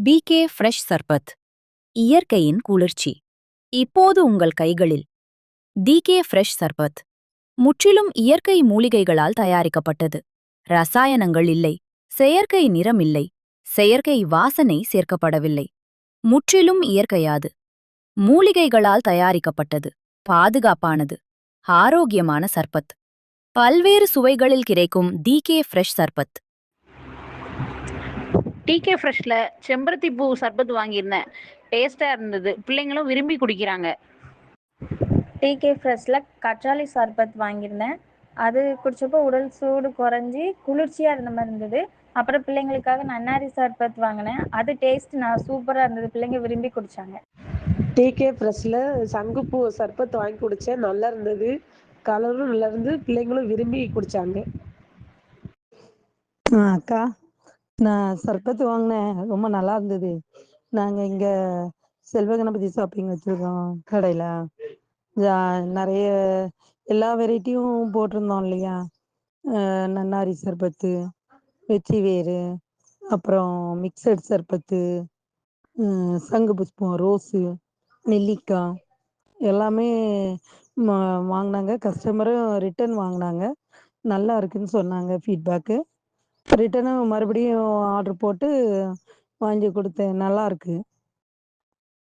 PK fresh சர்பத் இயற்கையின் குளிர்ச்சி இப்போது உங்கள் கைகளில். டிகே ஃப்ரெஷ் சர்பத் முற்றிலும் இயற்கை மூலிகைகளால் தயாரிக்கப்பட்டது. ரசாயனங்கள் இல்லை, செயற்கை நிறம் இல்லை, செயற்கை வாசனை சேர்க்கப்படவில்லை. முற்றிலும் இயற்கையாது. மூலிகைகளால் தயாரிக்கப்பட்டது, பாதுகாப்பானது, ஆரோக்கியமான சர்பத். பல்வேறு சுவைகளில் கிடைக்கும் டிகே ஃப்ரெஷ் சர்பத். டிகே ஃப்ரெஷ்ல செம்பருத்தி பூ சர்பத் வாங்கியிருந்தேன். டேஸ்டா இருந்தது, பிள்ளைங்களும் விரும்பி குடிக்கிறாங்க. டிகே ஃப்ரெஷ்ல கற்றாழை சர்பத் வாங்கியிருந்தேன். அது குடிச்சப்போ உடல் சூடு குறைஞ்சி குளிர்ச்சியாக இருந்த மாதிரி இருந்தது. அப்புறம் பிள்ளைங்களுக்காக நன்னாரி சர்பத் வாங்கினேன். அது டேஸ்ட் சூப்பராக இருந்தது, பிள்ளைங்க விரும்பி குடித்தாங்க. டிகே ஃப்ரெஷ்ல சங்குப்பூ சர்பத் வாங்கி குடித்தேன், நல்லா இருந்தது, கலரும் நல்லா இருந்து பிள்ளைங்களும் விரும்பி குடித்தாங்க. அக்கா, நான் சர்பத் வாங்கினேன், ரொம்ப நல்லா இருந்தது. நாங்கள் இங்கே செல்வ கணபதி ஷாப்பிங் வச்சுருக்கோம் கடையில். நிறைய எல்லா வெரைட்டியும் போட்டிருந்தோம் இல்லையா. நன்னாரி சர்பத்து, வெற்றி வேறு, அப்புறம் மிக்சட் சர்பத்து, சங்கு புஷ்பம், ரோஸு, நெல்லிக்காய் எல்லாமே வாங்கினாங்க. கஸ்டமரும் ரிட்டன் வாங்கினாங்க, நல்லா இருக்குன்னு சொன்னாங்க ஃபீட்பேக்கு. ரிட்டனும் மறுபடியும் ஆர்டர் போட்டு வாங்கி கொடுத்தேன், நல்லா இருக்கு.